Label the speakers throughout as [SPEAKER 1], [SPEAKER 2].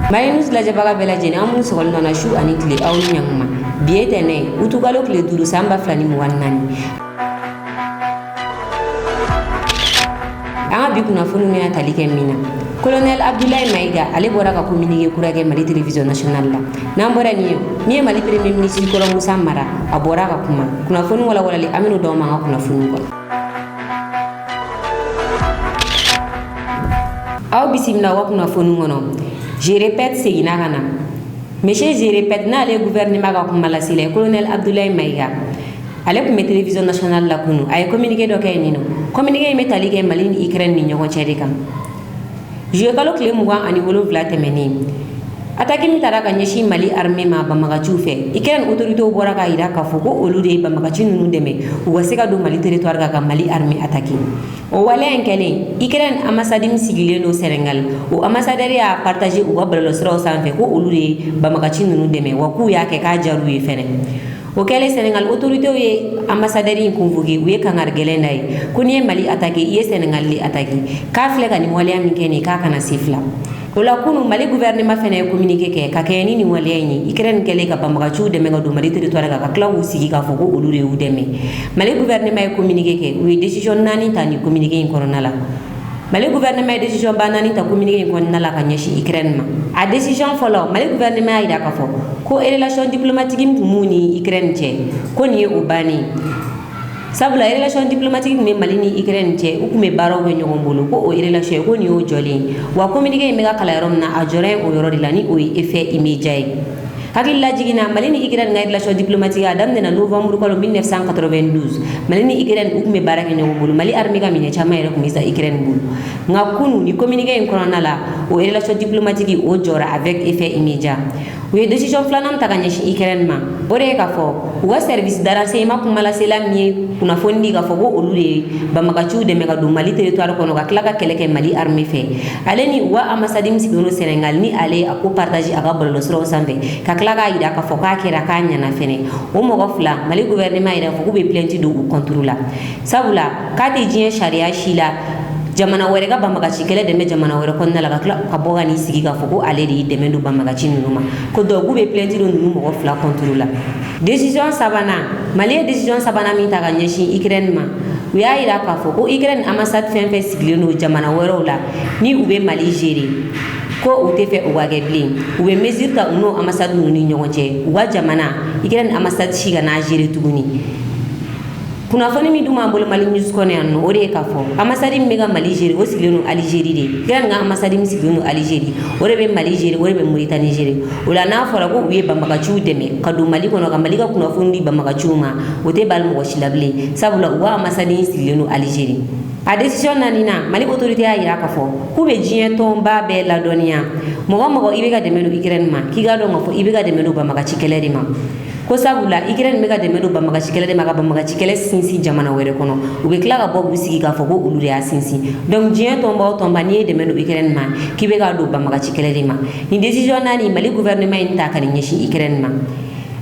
[SPEAKER 1] Marinus lajabaga belajen amun sogol nona shu ani kile aw nyangma biete ne utugalo kile duru samba flani muwannani anga bi kuna funu ne talike mina Colonel Abdoulaye Maïga ale bora ka communiquer kurage Mali télévision nationale la nambora ni Mali premier ministre ko Moussa Mara abora ka kuma kuna funu wala li aminu do ma kuna funu ko aw bisimila wa kuna funu ngono. Je répète Segina Kana. Monsieur, je répète, na le gouvernement ka kuma la sile Colonel Abdoulaye Maïga. Ale kuma télévision nationale la kunu ay communiqué do kay nino. Communiqué metalike Mali ni Ukraine ni ñogo chéri kam. Je kalo clé mugan ani wolo vla temeni. Ataki mi taraka nyeshi Mali armée ma bamaga chufe. Ukraine autorité o bora ka ira ka foko olude bamaga chinu deme. Uwaseka do Mali territoire ka Mali armée ataki. O wale enkele Ukraine ambassadeur sigilé no Sénégal o ambassadeur a partagé o ballo sro sanfe ko olude bamaga chinu deme wa ku ya ke ka jaru e fene. O kele Sénégal autorité ye ambassadeur in convoqué ou ye kangar gelenday ko ni Mali attaqué ye Sénégal li attaqué ka fle ka ni wale amikeni ka kana sifla ola kunu Mali gouvernement fene communiqué ke ka keni ni wale ni Ukraine kele ka bamaga chu de mega do Mali territoire ka kla usigi ka foko olude u deme Mali gouvernement communiqué ke oui décision nani tani communiqué in corona la Mali gouvernement décision banani ta communiqué in corona la ka nyeshi Ukraine ma a décision follow Mali gouvernement ida ka fo ko relation diplomatique muni Ukraine che ko ni o bani sabula relation diplomatique me Mali ni Ukraine che u kume baro we nyogon bolo ko o relation ko ni o joli wa communiqué mega kala yarom na a jore o yoro dilani o effet immédiat hakil la jigina Mali ni Ukraine ngai relation diplomatique adam na novembre ko 1992 Mali ni Ukraine u kume baraka nyogon bolo Mali armée ga minye chama ere kumisa Ukraine bolo ngakunu ni communiqué en corona la o relation diplomatique o jora avec effet immédiat oui décision flanam taganya shi Ukraine ma bore ka fo wa service darase ma kuma la selam ni kuna fondi ka fo go olude ba magachu de mega do Mali territoire kono ka klaka keleke Mali armée fe aleni wa ambassadeur sigino Sénégal ni ale ako partager aga bollo sro sambe ka klaka ida ka fo ka kera kanya na fene o mo go fla Mali gouvernement ida fo go be plainte do contrôle sabula ka te jien sharia shila jamana were ga bamaga chikele deme jamana were konna la ka boga ni sigi ka foko ale di deme do bamaga chinuma ko do gube plainte do nunu mo fla contrôle la décision sabana Mali décision sabana mi ta ganye shi Ukraine ma wi ya ira ka foko Ukraine ambassade fen sigile no jamana were la ni ube Mali gérer ko ute fe o wage blin ube mesure ta uno ambassade no ni nyonje wa jamana Ukraine ambassade shiga na gérer tuguni kuna fani mi duma bol Mali news ko ne anno ore ka fo ambassadeur mega Mali gérer o sigileno Algérie de gran nga ambassadeur mi sigileno Algérie ore be Mali gérer ore be Mauritanie gérer ola na fora ko uye bamaga chu deme ka do Mali kono ka Mali ka kuna fundi bamaga chuma ote bal mo shilable sabula wa ambassadeur sigileno Algérie a décision nanina Mali autorité a ira ka fo ku be jien tomba be la donia mo ibe ga deme no Ukraine ma ki ga do mo fo ibe ga deme no bamaga chikele de ma ko sabula Ukraine mega de medo bamaga chikele de maga bamaga chikele sinsi jamana were kono ube kla ga bobu sigi ka fogo ulure a sinsi donc jien tomba ni de medo Ukraine ma ki be ga do bamaga chikele de ma ni décision nani Mali gouvernement inta kan nyeshi Ukraine ma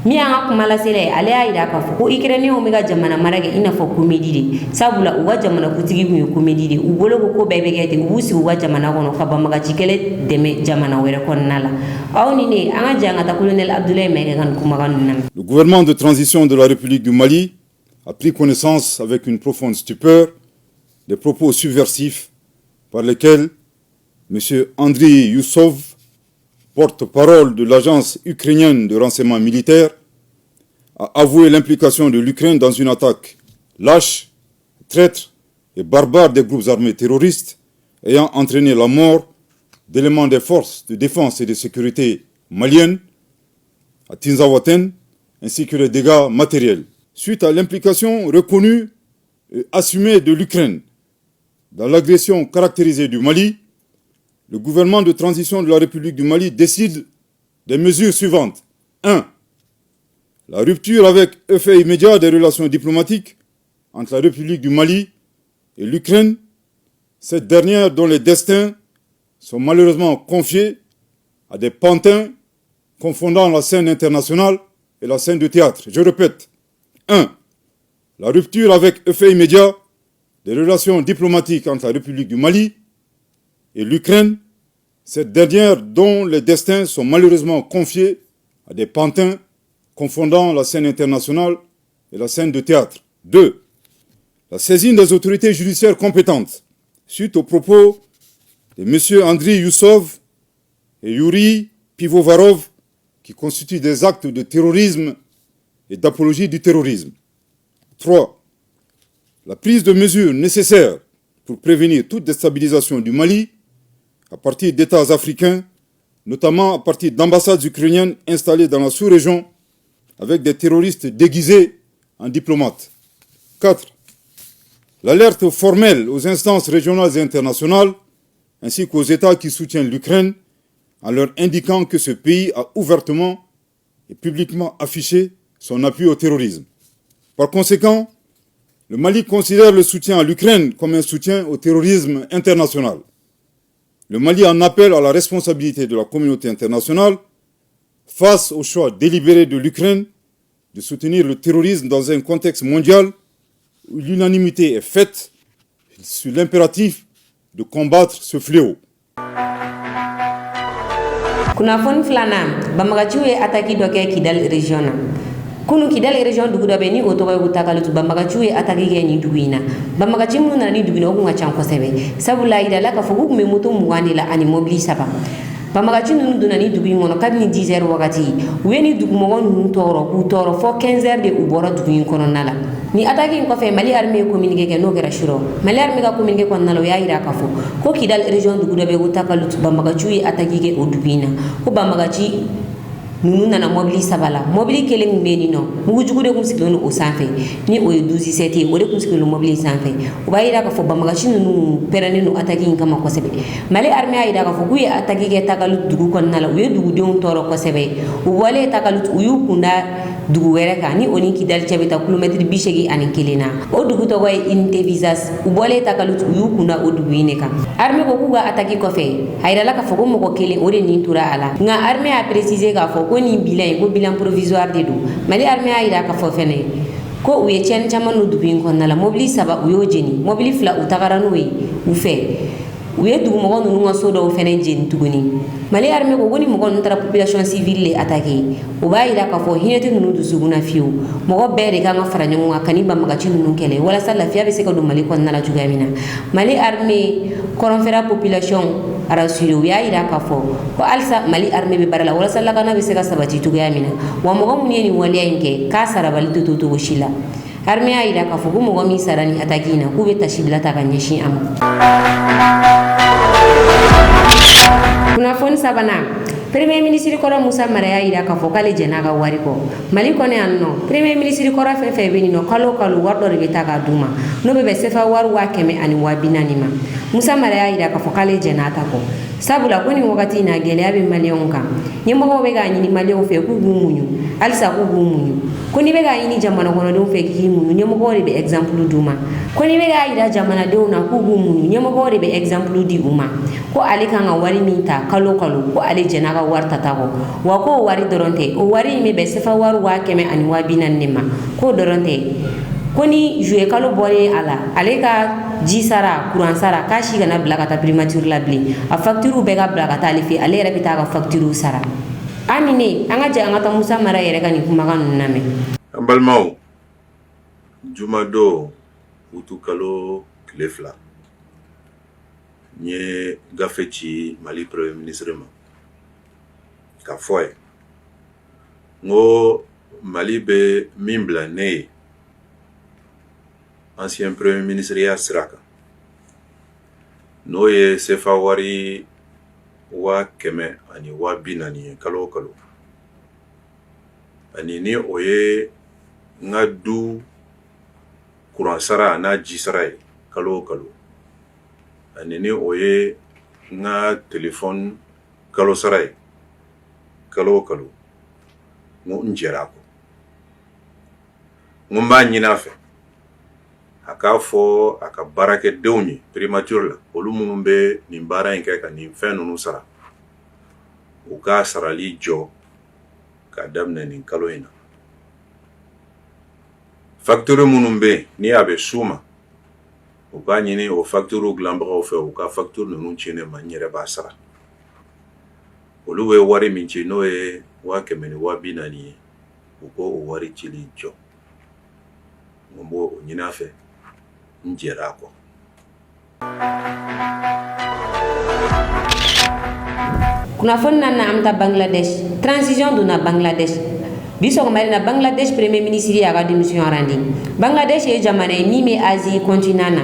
[SPEAKER 1] mi anga kuma la sele ale aida ka fogo Ukraine o mega jamana marage ina fo comédie de sabula uwa jamana kutigi mu comédie de ubolo ko bebe gete ubusi uwa jamana kono ka bamaga chikele de me jamana were konnala awni ne anga janga ta Colonel Abdoulaye Maïga kan kuma kan nam.
[SPEAKER 2] Le gouvernement de transition de la République du Mali a pris connaissance avec une profonde stupeur des propos subversifs par lesquels M. Andriy Youssov, porte-parole de l'agence ukrainienne de renseignement militaire, a avoué l'implication de l'Ukraine dans une attaque lâche, traître et barbare des groupes armés terroristes ayant entraîné la mort d'éléments des forces de défense et de sécurité maliennes à Tinzawaten, ainsi que les dégâts matériels. Suite à l'implication reconnue et assumée de l'Ukraine dans l'agression caractérisée du Mali, le gouvernement de transition de la République du Mali décide des mesures suivantes. 1. La rupture avec effet immédiat des relations diplomatiques entre la République du Mali et l'Ukraine, cette dernière dont les destins sont malheureusement confiés à des pantins confondant la scène internationale et la scène de théâtre. Je répète. 1. La rupture avec effet immédiat des relations diplomatiques entre la République du Mali et l'Ukraine, Cette dernière dont les destins sont malheureusement confiés à des pantins confondant la scène internationale et la scène de théâtre. 2. La saisine des autorités judiciaires compétentes suite aux propos de M. Andriy Youssov et Yuri Pivovarov qui constituent des actes de terrorisme et d'apologie du terrorisme. 3. La prise de mesures nécessaires pour prévenir toute déstabilisation du Mali à partir d'États africains, notamment à partir d'ambassades ukrainiennes installées dans la sous-région avec des terroristes déguisés en diplomates. 4. L'alerte formelle aux instances régionales et internationales ainsi qu'aux États qui soutiennent l'Ukraine en leur indiquant que ce pays a ouvertement et publiquement affiché son appui au terrorisme. Par conséquent, le Mali considère le soutien à l'Ukraine comme un soutien au terrorisme international. Le Mali en appelle à la responsabilité de la communauté internationale face au choix délibéré de l'Ukraine de soutenir le terrorisme dans un contexte mondial où l'unanimité est faite sur l'impératif de combattre ce fléau.
[SPEAKER 1] Kunafoni fulana bamagachiwe ataki doke Kidal region. Kunu Kidal region dugu do be ni otogo gutaka lutu bamagachiwe ataki ge ni duguina. Bamagachi mun na ni dugino ku ngacha kosebe. Sabula ida la ka fogu me moto muwandi la ani mobili saba. Bamagachi nunu dunani dugu ngono kabni 10h wakati. Weni dugu mo nunu toro ku toro fo 15h de ubora dugu kono nala. Ni ataki ko fe Mali armée communiqué ke no kera shiro. Mali armée ka communiqué ko nalo ya ira kafo. Ko Kidal region dugu do be gutaka lutu bamagachi ataki ge odugina. Ko bamagachi nunu nana mobili sabala mobili kelen meni no mugu jugu de kum sikelo o sanfé ni o 12 o de kum sikelo mobili sanfé o ba ira ka fo bamagachi nunu perane no ataki ngama ko sebe Mali armée ayida ka fo ku ya ataki ge tagalu dugu kon nala o ye dugu de toro ko sebe o wale tagalu uyu kunda dugu were ka ni oni Kidal chabita kilometre bishegi ani kelena o dugu to way inte visas o wale tagalu uyu kunda o dugu ineka armée ko kuga ataki ko fe ayida la ka fo ko mo ko kele o de ni tura ala nga armée a préciser ka fo ni bilan ko bilan provisoire de do Mali armée ayida ka fo fene ko uye chen chama no dubin ko nala mobili saba uyo jeni mobili fla utagara no u fe uye dugu mo no nga sodo fene jeni tuguni Mali armée ko goni mo ko ntara population civile le attaquer o ba ayida ka fo hinete no du suguna fiu mo ko bere ka nga fara nyu nga kaniba magachi no kele wala sala fiya be se ko do Mali ko nala jugamina Mali armée koronfera population arasiro ya ira ka fo ko alsa Mali armée be barala wala sala kana be se ka sabati tugamina wa mo ko muneni wali yanke ka sarabali to shila armée ayida ka fo ko mo mi sarani atakina ku be tashibla ta kanyeshi am kuna fon sabana Premier ministre Kora Musa Maraya ira ka fo kale jenaga wari ko Mali kone anno Premier ministre Kora fe beni no kalo wardo rebeta ka duma no be sefa war wa keme ani wa binanima Musa Maraya ira ka fo kale jenata ko sabula koni wakati na gele abe Malion ka nyemo be ga nyini Malion fe ku gumunyu alsa ku gumunyu koni be ga nyini jamana kono do fe ki munyu nyemo ko be exemple duma koni be ga ira jamana do na ku gumunyu nyemo ko be exemple di uma ko ali kan wari minta kalo ko ali jenaga warta tago wa ko wari doronte o wari me be sefa war wa keme ani wa binan nema ko doronte koni jouer kalo bore ala ale ka jisara kuran sara kashi gana blakata primature labli a facture be ga blakata ali fi ale repita ga facture sara amine anga je anga ta Musa Mara yere kan kuma kan name
[SPEAKER 3] ambalmao jumado utukalo klefla nye gafechi Mali premier ministre ma ka foye ngo Mali be mimbla ne ancien premier ministre ya sraka no ye sefa wari wa keme ani wa binani kalo ani ni oye ngadu kuran sara na jisara kalo ani ni oye nga telefon kalo sarai kalo ngo njera ko ngomba nyina fe aka fo aka barake dewni primature la olumu be ni bara inke ka ni fe nunu sara o ka sarali jo ka damna ni kalo ina facture munumbe ni abe suma o ka nyine o facture glamba o fe o ka facture nunu chene ma nyere ba sara olu bɛ wari min ci n'o ye 140,000 ye u ko o wari cili jɔ n b'o o ɲini a fɛ n jɛra a kɔ.
[SPEAKER 1] Kunnafoni na amta Bangladesh transition donna Bangladesh biso na Bangladesh premier ministre ya ga démission randi. Bangladesh ye jamana ni me Asie continent na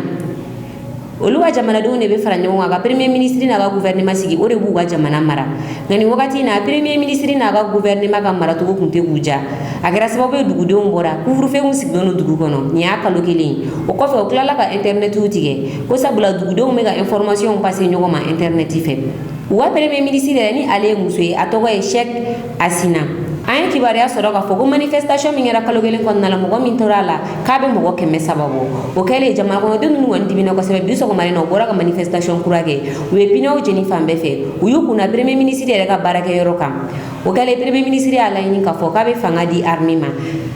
[SPEAKER 1] oluwa jamana do ne be fara ɲɔgɔn kan ka premier ministre na ka gouvernement sigi o de b'u ka jamana mara ngani wakati na premier ministre na ka gouvernement ka mara togo kun tɛ k'u ja a kɛra sababu ye dugudenw bɔra couvre-feu sigilen dugu kɔnɔ nin y'a kalo kelen o kɔfɛ o tilala ka internet tigɛ ko sabula dugudenw bɛ ka information passer ɲɔgɔn ma internet fɛ u ka premier ministre yɛrɛ ni ale ye muso ye a tɔgɔ ye Sheikh Hasina an ye kibaruya sɔrɔ k'a fɔ ko manifestation min kɛra kalo kelen kɔnɔna la mɔgɔ min tora a la k'a bɛ mɔgɔ 100 bɔ o kɛlen jamana kɔnɔdenw ninnu kɔni dimina kosɛbɛ bi sɔgɔmada in na u bɔra ka manifestation kura kɛ u ye pinɛw jeni fan bɛɛ fɛ u y'u kunna premier ministre yɛrɛ ka baarakɛyɔrɔ kan o kɛlen premier ministre y'a laɲini k'a fɔ k'a bɛ fanga di armée ma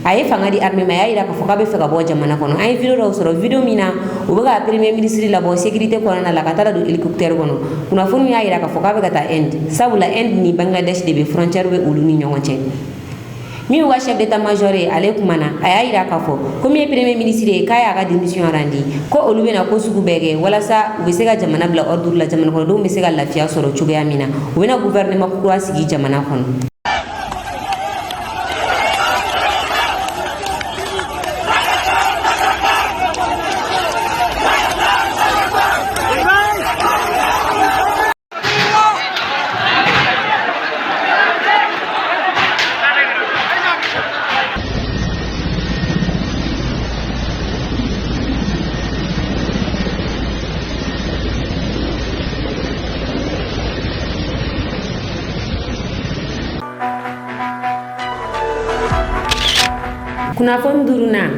[SPEAKER 1] a ye fanga di armée ma a y'a yira k'a fɔ k'a bɛ fɛ ka bɔ jamana kɔnɔ an ye video dɔw sɔrɔ video min na u bɛ ka premier ministre labɔ sécurité kɔnɔna la ka taa don hélicoptère kɔnɔ kunnafoni y'a yira k'a fɔ k'a bɛ ka taa Inde sabula Inde ni Bangladesh de bɛ frontière bɛ olu ni ɲɔgɔn cɛ. Min wa chef d'état-major ye ale kumana a y'a yira k'a fɔ ko min ye premier ministre ye k'a y'a ka démission randi ko olu bɛna ko sugu bɛɛ kɛ walasa u bɛ se ka jamana bila ordre la jamana kɔnɔdenw bɛ se ka lafiya sɔrɔ cogoya min na u bɛna gouvernement kura sigi jamana kɔnɔ. Kunnafoni duruna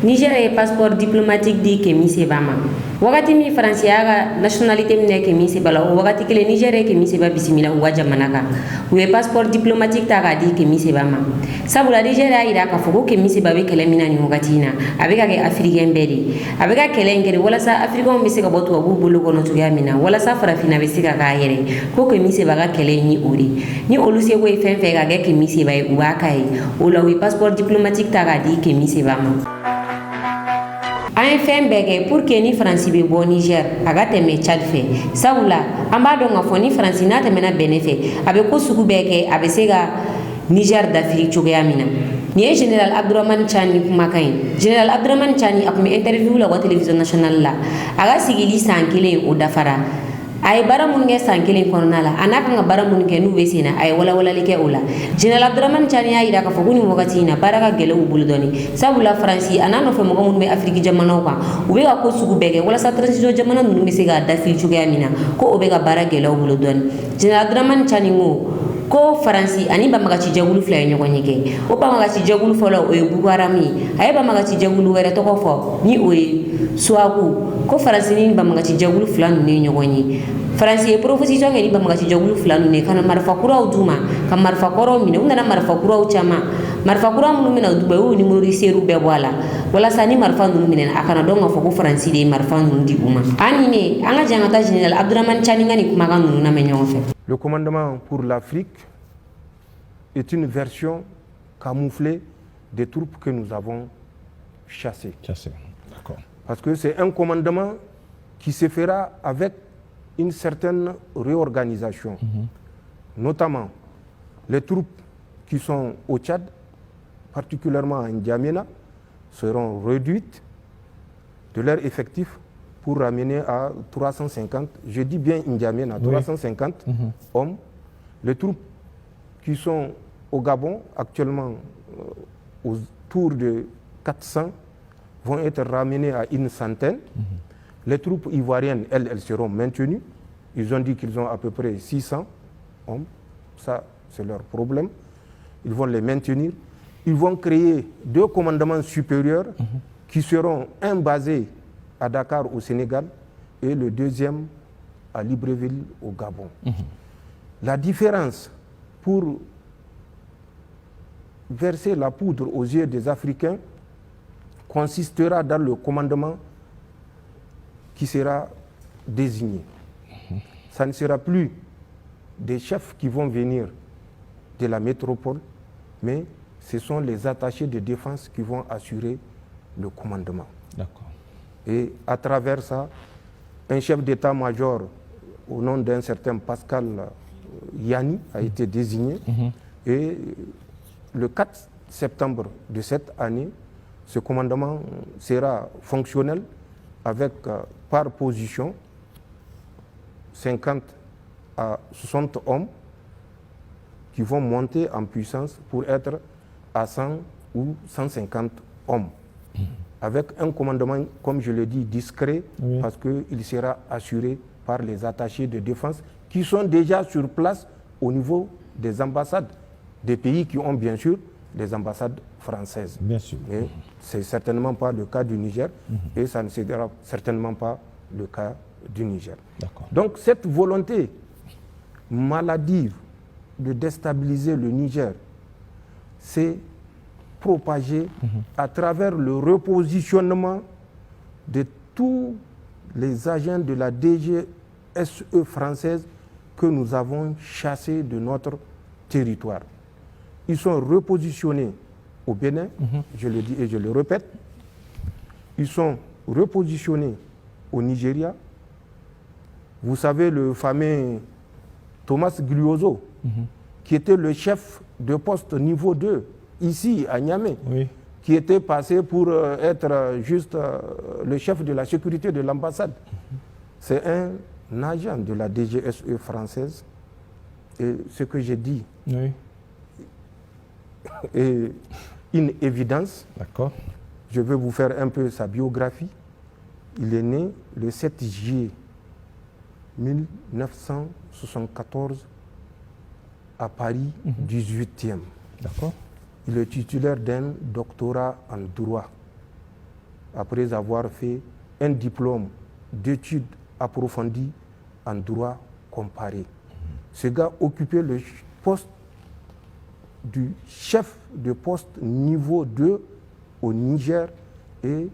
[SPEAKER 1] Niger ye passeport diplomatique di Kemi Seba ma wakati min France y'a ka nationalité minɛ Kemi Seba la o wakati kelen Niger ye Kemi Seba bisimila u ka jamana kan u ye passeport diplomatique ta k'a di Kemi Seba ma sabula Niger y'a yira k'a fɔ ko Kemi Seba bɛ kɛlɛ min na nin wagati in na a bɛ ka kɛ africain bɛɛ de a bɛ ka kɛlɛ in kɛ de walasa africain bɛ se ka bɔ tubabuw bolo kɔnɔ cogoya min na walasa farafinna bɛ se ka k'a yɛrɛ ko Kemi Seba ka kɛlɛ in ye o de ni olu seko ye fɛn fɛn ka kɛ Kemi Seba ye u b'a k'a ye o la u ye passeport diplomatique ta k'a di Kemi Seba ma. An ye fɛn bɛɛ kɛ pour que ni France bɛ bɔ Niger a ka tɛmɛ Tchad fɛ sabula an b'a dɔn k'a fɔ ni France n'a tɛmɛna Benin fɛ a bɛ ko sugu bɛɛ kɛ a bɛ se ka Niger dafiri cogoya min na nin ye général Abdourahmane Tchani kumakan ye général Abdourahmane Tchani a tun bɛ interview la wa télévision nationale la a ka sigili san kelen o dafara a ye baara minnu kɛ san kelen kɔnɔna la a n'a kan ka baara minnu kɛ n'u bɛ sen na a ye walawalali kɛ o la général Abdourahmane Tchani y'a yira k'a fɔ ko nin wagati in na baara ka gɛlɛn u bolo dɔɔni sabula France a n'a nɔfɛ mɔgɔ minnu bɛ Afrique jamanaw kan u bɛ ka ko sugu bɛɛ kɛ walasa transition jamana ninnu bɛ se ka dafiri cogoya min na ko o bɛ ka baara gɛlɛya u bolo dɔɔni général Abdourahmane Tchani ko France ani banbagaci jɛkulu fila ye ɲɔgɔn ye kɛ o banbagaci jɛkulu fɔlɔ o ye Boko Haram ye a ye banbagaci jɛkulu wɛrɛ tɔgɔ fɔ ni o ye SWAPO ko France ni banbagaci jɛkulu fila ninnu ye ɲɔgɔn ye France ye proposition kɛ ni banbagaci jɛkulu fila ninnu ye ka na marifa kuraw d'u ma ka marifa kɔrɔw minɛ u nana marifa kuraw caman marifa kura minnu bɛna d'u ma u y'u numéroseru bɛɛ bɔ a la walasa ni marifa ninnu minɛna a kana dɔn k'a fɔ ko France de ye marifa ninnu di u ma an ni ne an ka jan ka taa général Abdourahmane Tchani ka nin kumakan ninnu lamɛn ɲɔgɔn fɛ.
[SPEAKER 4] Le commandement pour l'Afrique est une version camouflée des troupes que nous avons chassées.
[SPEAKER 5] D'accord.
[SPEAKER 4] Parce que c'est un commandement qui se fera avec une certaine réorganisation. Notamment les troupes qui sont au Tchad, particulièrement en N'Djamena, seront réduites de leur effectif pour ramener à 350, je dis bien N'Djamena, 350 hommes. Les troupes qui sont au Gabon, actuellement autour de 400, vont être ramenées à une centaine. Les troupes ivoiriennes, elles seront maintenues. Ils ont dit qu'ils ont à peu près 600 hommes. Ça, c'est leur problème. Ils vont les maintenir. Ils vont créer 2 commandements supérieurs qui seront un basé à Dakar au Sénégal et le deuxième à Libreville au Gabon. La différence pour verser la poudre aux yeux des Africains consistera dans le commandement qui sera désigné. Ça ne sera plus des chefs qui vont venir de la métropole, mais ce sont les attachés de défense qui vont assurer le commandement.
[SPEAKER 5] D'accord.
[SPEAKER 4] Et à travers ça, un chef d'état-major au nom d'un certain Pascal Yanni a été désigné. Et le 4 septembre de cette année, ce commandement sera fonctionnel avec par position 50 à 60 hommes qui vont monter en puissance pour être à 100 ou 150 hommes. Avec un commandement, comme je l'ai dit, discret, parce qu'il sera assuré par les attachés de défense qui sont déjà sur place au niveau des ambassades des pays qui ont bien sûr des ambassades françaises.
[SPEAKER 5] Bien sûr.
[SPEAKER 4] Mais ce n'est certainement pas le cas du Niger et ça ne sera certainement pas le cas du Niger. Donc cette volonté maladive de déstabiliser le Niger s'est propagée à travers le repositionnement de tous les agents de la DGSE française que nous avons chassés de notre territoire. Ils sont repositionnés au Bénin, je le dis et je le répète. Ils sont repositionnés au Nigeria. Vous savez, le fameux Thomas Gliozo, qui était le chef de poste niveau 2, ici à Niamey, qui était passé pour être juste le chef de la sécurité de l'ambassade. C'est un agent de la DGSE française. Et ce que j'ai dit est une évidence. Je vais vous faire un peu sa biographie. Il est né le 7 juillet 1974 à Paris, 18e. Il est titulaire d'un doctorat en droit, après avoir fait un diplôme d'études approfondies en droit comparé. Ce gars occupait le poste du chef de poste niveau 2 au Niger et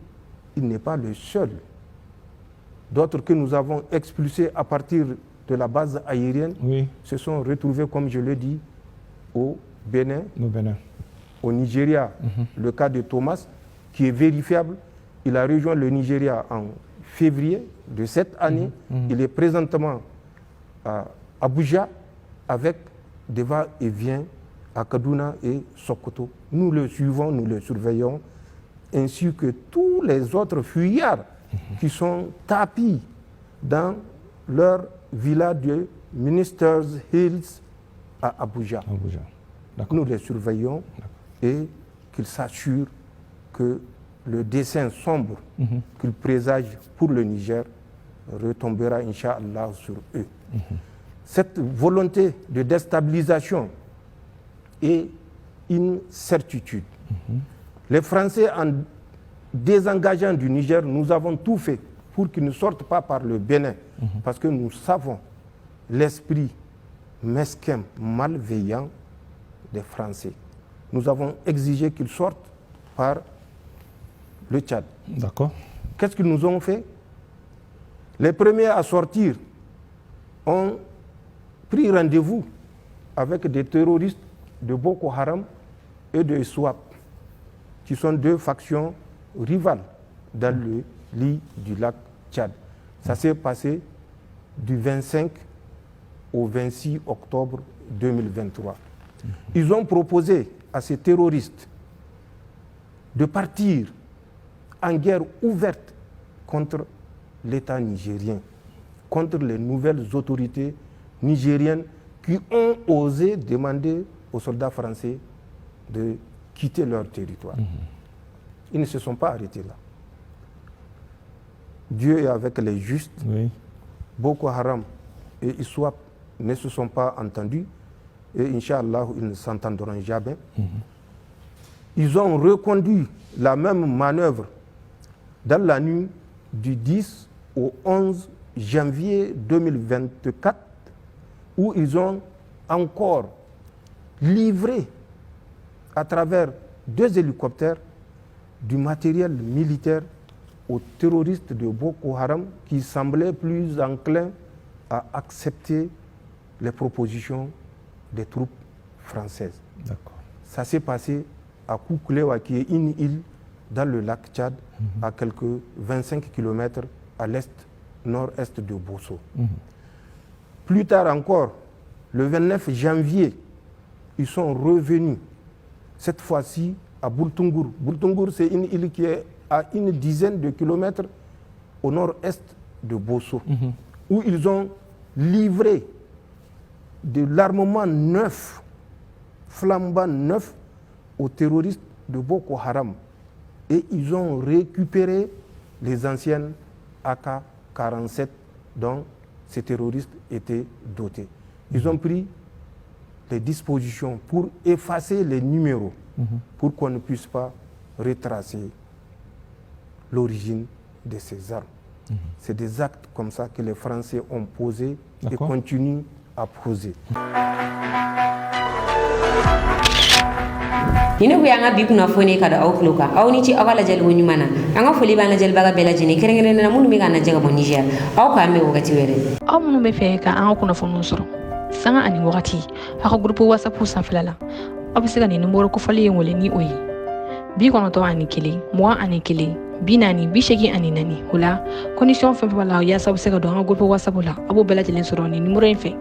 [SPEAKER 4] il n'est pas le seul. D'autres que nous avons expulsés à partir de la base aérienne se sont retrouvés, comme je l'ai dit, au Bénin, au Nigeria. Le cas de Thomas, qui est vérifiable, il a rejoint le Nigeria en février de cette année. Il est présentement à Abuja avec des va-et-vient à Kaduna et Sokoto. Nous le suivons, nous le surveillons, ainsi que tous les autres fuyards qui sont tapis dans leur villa de Ministers Hills à Abuja. Nous les surveillons et qu'ils s'assurent que le dessein sombre qu'ils présagent pour le Niger retombera, Inch'Allah, sur eux. Cette volonté de déstabilisation est une certitude. Les Français, en désengageant du Niger, nous avons tout fait pour qu'ils ne sortent pas par le Bénin, parce que nous savons l'esprit mesquin, malveillant des Français. Nous avons exigé qu'ils sortent par le Tchad. Qu'est-ce qu'ils nous ont fait? Les premiers à sortir ont pris rendez-vous avec des terroristes de Boko Haram et de SWAP, qui sont deux factions rivales dans le lit du lac Tchad. Ça s'est passé du 25 au 26 octobre 2023. Ils ont proposé à ces terroristes de partir en guerre ouverte contre l'État nigérien, contre les nouvelles autorités nigériennes qui ont osé demander aux soldats français de quitter leur territoire. Ils ne se sont pas arrêtés là. Dieu est avec les justes. Boko Haram et ISWAP ne se sont pas entendus et Inch'Allah, ils ne s'entendront jamais. Ils ont reconduit la même manœuvre dans la nuit du 10 au 11 janvier 2024 où ils ont encore livré à travers 2 hélicoptères du matériel militaire aux terroristes de Boko Haram qui semblaient plus enclins à accepter les propositions des troupes françaises.
[SPEAKER 5] D'accord.
[SPEAKER 4] Ça s'est passé à Kouklewa, qui est une île dans le lac Tchad, à quelques 25 km à l'est-nord-est de Bosso. Plus tard encore, le 29 janvier, ils sont revenus, cette fois-ci à Boultungour. Boultungour, c'est une île qui est à une dizaine de kilomètres au nord-est de Bosso, où ils ont livré de l'armement neuf, flambant neuf, aux terroristes de Boko Haram. Et ils ont récupéré les anciennes AK-47 dont ces terroristes étaient dotés. Ils ont pris les dispositions pour effacer les numéros, pour qu'on ne puisse pas retracer l'origine de ces armes. C'est des actes comme ça que les Français ont posés et continuent à poser.
[SPEAKER 1] Ina ku yanga bi kuna fone kada aw kluka aw ni ci awala jel wonyu mana anga foli bana jel baga bela jini kerengere na munu mi kana jaga bon Niger aw ka me wogati were
[SPEAKER 6] aw munu be fe ka anga kuna fonu soro sanga ani wogati aka groupe WhatsApp sanfilala aw se ka ni numero ko fali ngole ni oyi bi kono to ani kili mo ani kili bi nani bi shegi ani nani hula condition fe wala ya sabu se ka do anga groupe WhatsApp la abo bela jelen soro ni numero en fe